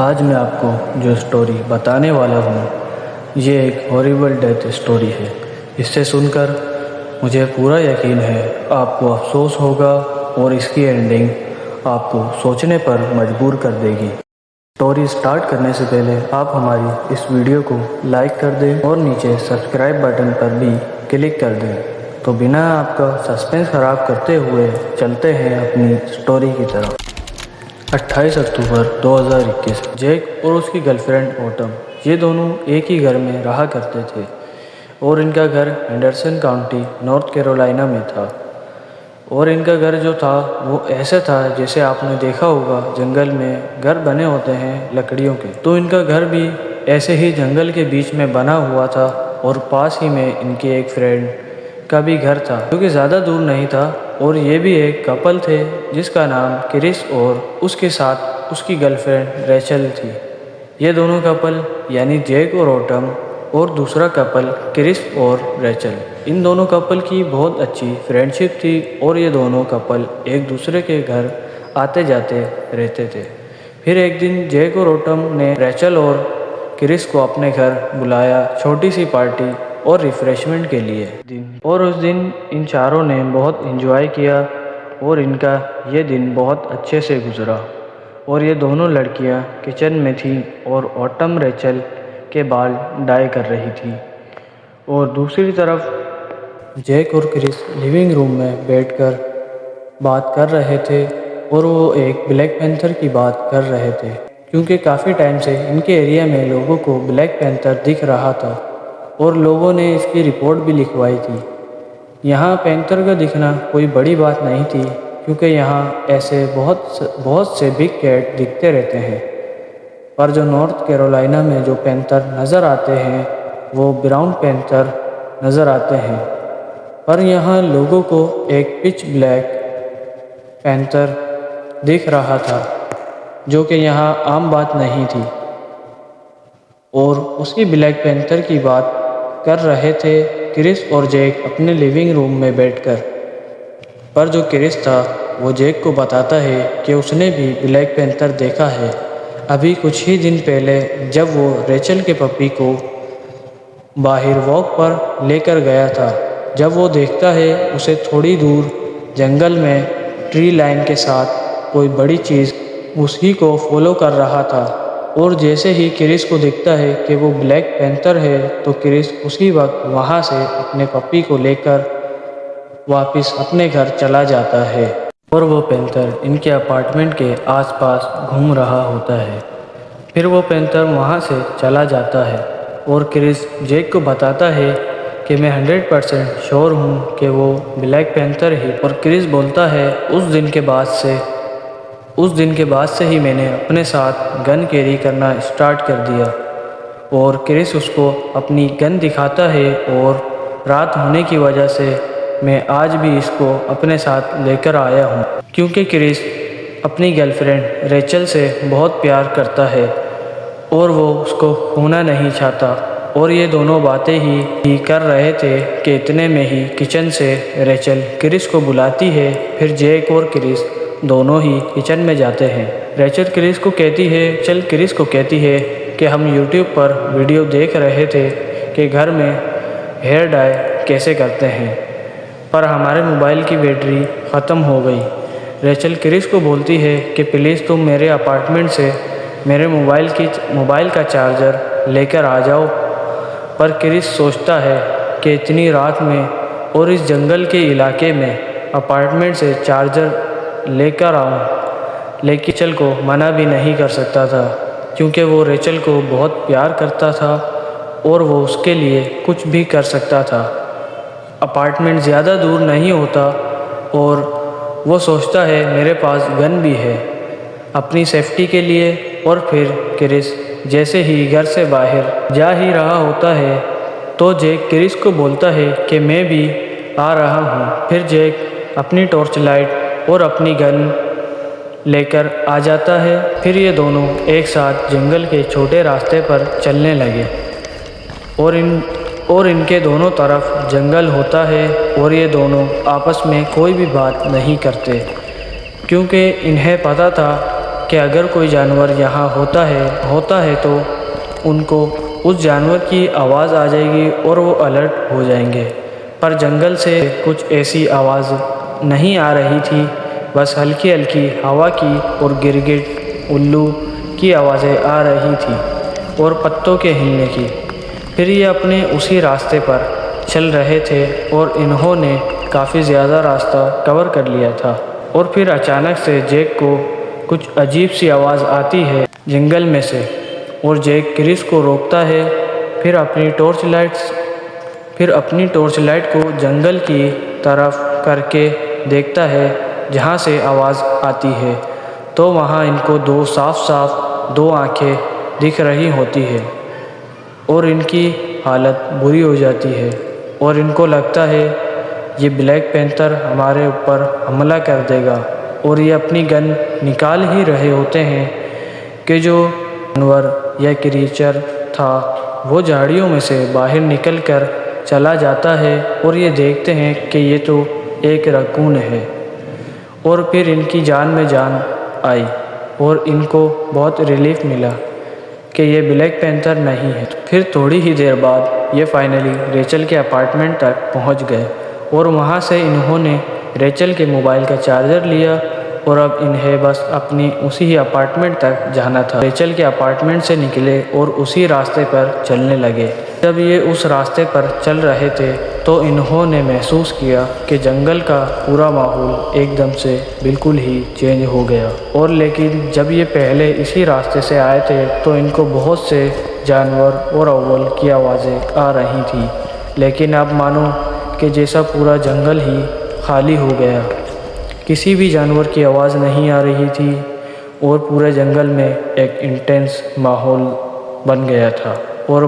आज मैं आपको जो स्टोरी बताने वाला हूँ ये एक हॉरिबल डेथ स्टोरी है। इससे सुनकर मुझे पूरा यकीन है आपको अफसोस होगा और इसकी एंडिंग आपको सोचने पर मजबूर कर देगी। स्टोरी स्टार्ट करने से पहले आप हमारी इस वीडियो को लाइक कर दें और नीचे सब्सक्राइब बटन पर भी क्लिक कर दें। तो बिना आपका सस्पेंस ख़राब करते हुए चलते हैं अपनी स्टोरी की तरफ। 28 अक्टूबर 2021 जैक और उसकी गर्लफ्रेंड ऑटम ये दोनों एक ही घर में रहा करते थे और इनका घर हेंडरसन काउंटी नॉर्थ कैरोलिना में था। और इनका घर जो था वो ऐसे था जैसे आपने देखा होगा जंगल में घर बने होते हैं लकड़ियों के, तो इनका घर भी ऐसे ही जंगल के बीच में बना हुआ था और पास ही में इनके एक फ्रेंड का भी घर था जो कि ज़्यादा दूर नहीं था। और ये भी एक कपल थे जिसका नाम क्रिस और उसके साथ उसकी गर्लफ्रेंड रेचल थी। ये दोनों कपल यानी जैक और ऑटम और दूसरा कपल क्रिस और रेचल, इन दोनों कपल की बहुत अच्छी फ्रेंडशिप थी और ये दोनों कपल एक दूसरे के घर आते जाते रहते थे। फिर एक दिन जैक और ऑटम ने रेचल और क्रिस को अपने घर बुलाया छोटी सी पार्टी और रिफ्रेशमेंट के लिए और उस दिन इन चारों ने बहुत एंजॉय किया और इनका ये दिन बहुत अच्छे से गुजरा। और ये दोनों लड़कियां किचन में थीं और ऑटम रेचल के बाल डाई कर रही थी और दूसरी तरफ जैक और क्रिस लिविंग रूम में बैठकर बात कर रहे थे और वो एक ब्लैक पैंथर की बात कर रहे थे क्योंकि काफ़ी टाइम से इनके एरिया में लोगों को ब्लैक पैंथर दिख रहा था और लोगों ने इसकी रिपोर्ट भी लिखवाई थी। यहाँ पैंथर का दिखना कोई बड़ी बात नहीं थी क्योंकि यहाँ ऐसे बहुत से बिग कैट दिखते रहते हैं, पर जो नॉर्थ कैरोलिना में जो पैंथर नज़र आते हैं वो ब्राउन पैंथर नज़र आते हैं। पर यहाँ लोगों को एक पिच ब्लैक पैंथर दिख रहा था जो कि यहाँ आम बात नहीं थी और उसी ब्लैक पैंथर की बात कर रहे थे क्रिस और जैक अपने लिविंग रूम में बैठकर। पर जो क्रिस था वो जैक को बताता है कि उसने भी ब्लैक पैंथर देखा है अभी कुछ ही दिन पहले जब वो रेचल के पपी को बाहर वॉक पर लेकर गया था। जब वो देखता है उसे थोड़ी दूर जंगल में ट्री लाइन के साथ कोई बड़ी चीज़ उसी को फॉलो कर रहा था और जैसे ही क्रिस को दिखता है कि वो ब्लैक पैंथर है तो क्रिस उसी वक्त वहाँ से अपने पपी को लेकर वापस अपने घर चला जाता है और वो पैंथर इनके अपार्टमेंट के आसपास घूम रहा होता है। फिर वो पैंथर वहाँ से चला जाता है और क्रिस जैक को बताता है कि मैं 100% श्योर हूँ कि वो ब्लैक पैंथर ही। और क्रिस बोलता है उस दिन के बाद से ही मैंने अपने साथ गन कैरी करना स्टार्ट कर दिया। और क्रिस उसको अपनी गन दिखाता है और रात होने की वजह से मैं आज भी इसको अपने साथ लेकर आया हूँ क्योंकि क्रिस अपनी गर्लफ्रेंड रेचल से बहुत प्यार करता है और वो उसको खोना नहीं चाहता। और ये दोनों बातें ही कर रहे थे कि इतने में ही किचन से रेचल क्रिस को बुलाती है। फिर जैक और क्रिस दोनों ही किचन में जाते हैं। रेचल क्रिस को कहती है कि हम यूट्यूब पर वीडियो देख रहे थे कि घर में हेयर डाई कैसे करते हैं, पर हमारे मोबाइल की बैटरी ख़त्म हो गई। रेचल क्रिस को बोलती है कि प्लीज़ तुम मेरे अपार्टमेंट से मेरे मोबाइल का चार्जर लेकर आ जाओ। पर क्रिस सोचता है कि इतनी रात में और इस जंगल के इलाके में अपार्टमेंट से चार्जर लेकर आऊं, लेकिन रेचल को मना भी नहीं कर सकता था क्योंकि वो रेचल को बहुत प्यार करता था और वो उसके लिए कुछ भी कर सकता था। अपार्टमेंट ज़्यादा दूर नहीं होता और वो सोचता है मेरे पास गन भी है अपनी सेफ्टी के लिए। और फिर क्रिस जैसे ही घर से बाहर जा ही रहा होता है तो जैक क्रिस को बोलता है कि मैं भी आ रहा हूँ। फिर जैक अपनी टॉर्च लाइट और अपनी गन लेकर आ जाता है। फिर ये दोनों एक साथ जंगल के छोटे रास्ते पर चलने लगे और इनके दोनों तरफ जंगल होता है और ये दोनों आपस में कोई भी बात नहीं करते क्योंकि इन्हें पता था कि अगर कोई जानवर यहाँ होता है तो उनको उस जानवर की आवाज़ आ जाएगी और वो अलर्ट हो जाएंगे। पर जंगल से कुछ ऐसी आवाज़ नहीं आ रही थी, बस हल्की हल्की हवा की और गिरगिट उल्लू की आवाज़ें आ रही थी और पत्तों के हिलने की। फिर ये अपने उसी रास्ते पर चल रहे थे और इन्होंने काफ़ी ज़्यादा रास्ता कवर कर लिया था। और फिर अचानक से जैक को कुछ अजीब सी आवाज़ आती है जंगल में से, और जैक क्रिस को रोकता है। फिर अपनी टॉर्च लाइट को जंगल की तरफ करके देखता है जहाँ से आवाज़ आती है, तो वहाँ इनको दो आंखें दिख रही होती है और इनकी हालत बुरी हो जाती है और इनको लगता है ये ब्लैक पैंथर हमारे ऊपर हमला कर देगा। और ये अपनी गन निकाल ही रहे होते हैं कि जो जानवर या क्रीचर था वो झाड़ियों में से बाहर निकलकर चला जाता है और ये देखते हैं कि ये तो एक रकून है। और फिर इनकी जान में जान आई और इनको बहुत रिलीफ मिला कि ये ब्लैक पैंथर नहीं है। फिर थोड़ी ही देर बाद ये फाइनली रेचल के अपार्टमेंट तक पहुंच गए और वहां से इन्होंने रेचल के मोबाइल का चार्जर लिया और अब इन्हें बस अपनी उसी ही अपार्टमेंट तक जाना था। रेचल के अपार्टमेंट से निकले और उसी रास्ते पर चलने लगे। जब ये उस रास्ते पर चल रहे थे तो इन्होंने महसूस किया कि जंगल का पूरा माहौल एकदम से बिल्कुल ही चेंज हो गया। और लेकिन जब ये पहले इसी रास्ते से आए थे तो इनको बहुत से जानवर और अव्वल की आवाज़ें आ रही थी, लेकिन अब मानो कि जैसा पूरा जंगल ही खाली हो गया, किसी भी जानवर की आवाज़ नहीं आ रही थी और पूरे जंगल में एक इंटेंस माहौल बन गया था। और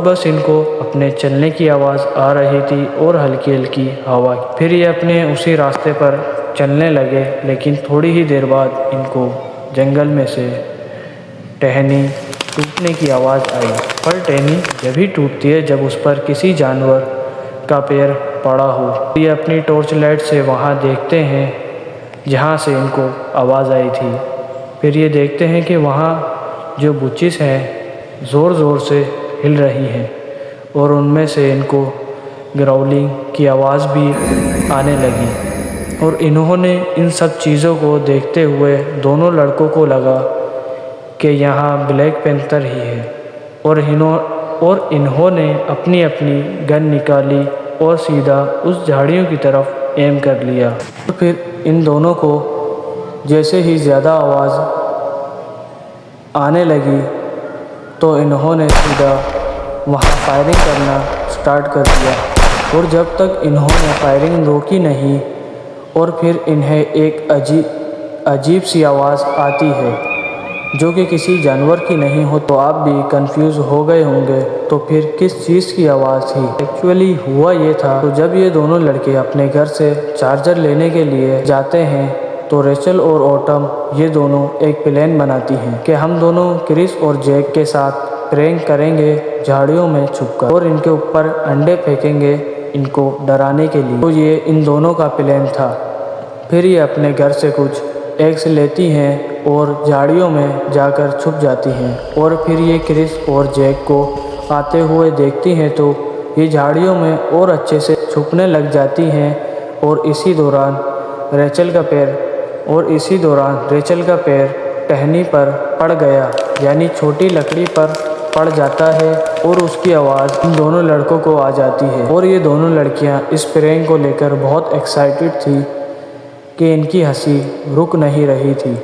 बस इनको अपने चलने की आवाज़ आ रही थी और हल्की हल्की हवा। फिर ये अपने उसी रास्ते पर चलने लगे, लेकिन थोड़ी ही देर बाद इनको जंगल में से टहनी टूटने की आवाज़ आई। पर टहनी जब ही टूटती है जब उस पर किसी जानवर का पैर पड़ा हो। ये अपनी टॉर्च लाइट से वहाँ देखते हैं जहाँ से इनको आवाज़ आई थी। फिर ये देखते हैं कि वहाँ जो बुचिस हैं ज़ोर ज़ोर से हिल रही हैं और उनमें से इनको ग्राउलिंग की आवाज़ भी आने लगी। और इन्होंने इन सब चीज़ों को देखते हुए दोनों लड़कों को लगा कि यहाँ ब्लैक पैंथर ही है और इन्होंने अपनी अपनी गन निकाली और सीधा उस झाड़ियों की तरफ एम कर लिया। तो फिर इन दोनों को जैसे ही ज़्यादा आवाज़ आने लगी तो इन्होंने सीधा वहाँ फायरिंग करना स्टार्ट कर दिया। और जब तक इन्होंने फायरिंग रोकी नहीं और फिर इन्हें एक अजीब सी आवाज़ आती है जो कि किसी जानवर की नहीं हो, तो आप भी कंफ्यूज हो गए होंगे तो फिर किस चीज़ की आवाज़ थी। एक्चुअली हुआ ये था, तो जब ये दोनों लड़के अपने घर से चार्जर लेने के लिए जाते हैं तो रेचल और ऑटम ये दोनों एक प्लान बनाती हैं कि हम दोनों क्रिस और जैक के साथ प्रैंक करेंगे झाड़ियों में छुपकर और इनके ऊपर अंडे फेंकेंगे इनको डराने के लिए। तो ये इन दोनों का प्लान था। फिर ये अपने घर से कुछ एग्स लेती हैं और झाड़ियों में जाकर छुप जाती हैं। और फिर ये क्रिस और जैक को आते हुए देखती हैं तो ये झाड़ियों में और अच्छे से छुपने लग जाती हैं। और इसी दौरान रेचल का पैर टहनी पर पड़ गया, यानी छोटी लकड़ी पर पड़ जाता है और उसकी आवाज़ इन दोनों लड़कों को आ जाती है। और ये दोनों लड़कियां इस प्रैंक को लेकर बहुत एक्साइटेड थी कि इनकी हंसी रुक नहीं रही थी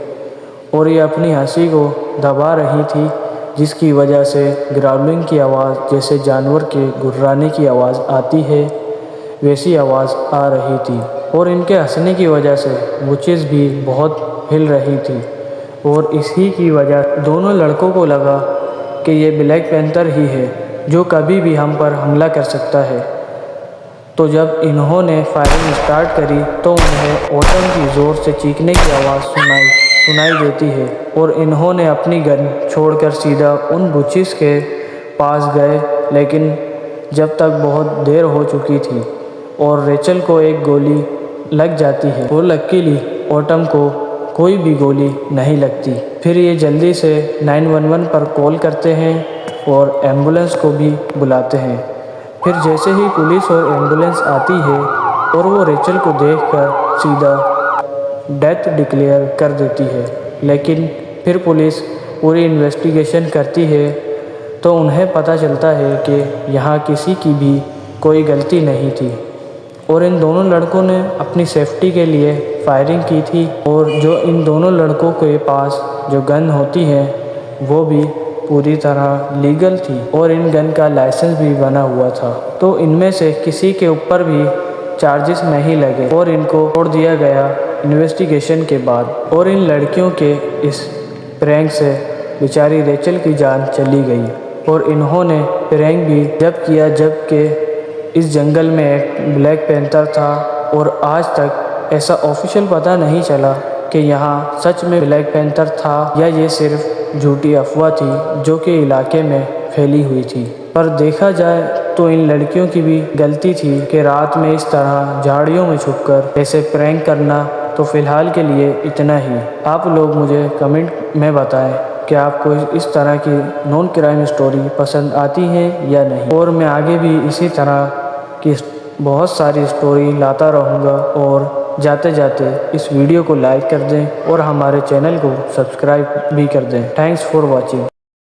और ये अपनी हंसी को दबा रही थी, जिसकी वजह से ग्राउलिंग की आवाज़ जैसे जानवर के गुर्राने की आवाज़ आती है वैसी आवाज़ आ रही थी। और इनके हंसने की वजह से बुचेस भी बहुत हिल रही थी और इसी की वजह दोनों लड़कों को लगा कि ये ब्लैक पैंथर ही है जो कभी भी हम पर हमला कर सकता है। तो जब इन्होंने फायरिंग स्टार्ट करी तो उन्हें ऑटम की ज़ोर से चीखने की आवाज़ सुनाई देती है और इन्होंने अपनी गन छोड़कर सीधा उन बुचिस के पास गए, लेकिन जब तक बहुत देर हो चुकी थी और रेचल को एक गोली लग जाती है और लकीली ऑटम को कोई भी गोली नहीं लगती। फिर ये जल्दी से 911 पर कॉल करते हैं और एम्बुलेंस को भी बुलाते हैं। फिर जैसे ही पुलिस और एम्बुलेंस आती है और वो रेचल को देखकर सीधा डेथ डिक्लेयर कर देती है। लेकिन फिर पुलिस पूरी इन्वेस्टिगेशन करती है तो उन्हें पता चलता है कि यहाँ किसी की भी कोई गलती नहीं थी और इन दोनों लड़कों ने अपनी सेफ्टी के लिए फायरिंग की थी और जो इन दोनों लड़कों के पास जो गन होती है वो भी पूरी तरह लीगल थी और इन गन का लाइसेंस भी बना हुआ था। तो इनमें से किसी के ऊपर भी चार्जेस नहीं लगे और इनको छोड़ दिया गया इन्वेस्टिगेशन के बाद। और इन लड़कियों के इस प्रैंक से बेचारी रेचल की जान चली गई और इन्होंने प्रैंक भी जब किया जबकि इस जंगल में एक ब्लैक पैंथर था और आज तक ऐसा ऑफिशियल पता नहीं चला कि यहाँ सच में ब्लैक पैंथर था या ये सिर्फ झूठी अफवाह थी जो कि इलाके में फैली हुई थी। पर देखा जाए तो इन लड़कियों की भी गलती थी कि रात में इस तरह झाड़ियों में छुपकर ऐसे प्रैंक करना। तो फिलहाल के लिए इतना ही। आप लोग मुझे कमेंट में बताएं कि आपको इस तरह की नॉन क्राइम स्टोरी पसंद आती है या नहीं, और मैं आगे भी इसी तरह की बहुत सारी स्टोरी लाता रहूँगा। और जाते जाते इस वीडियो को लाइक कर दें और हमारे चैनल को सब्सक्राइब भी कर दें। Thanks for watching.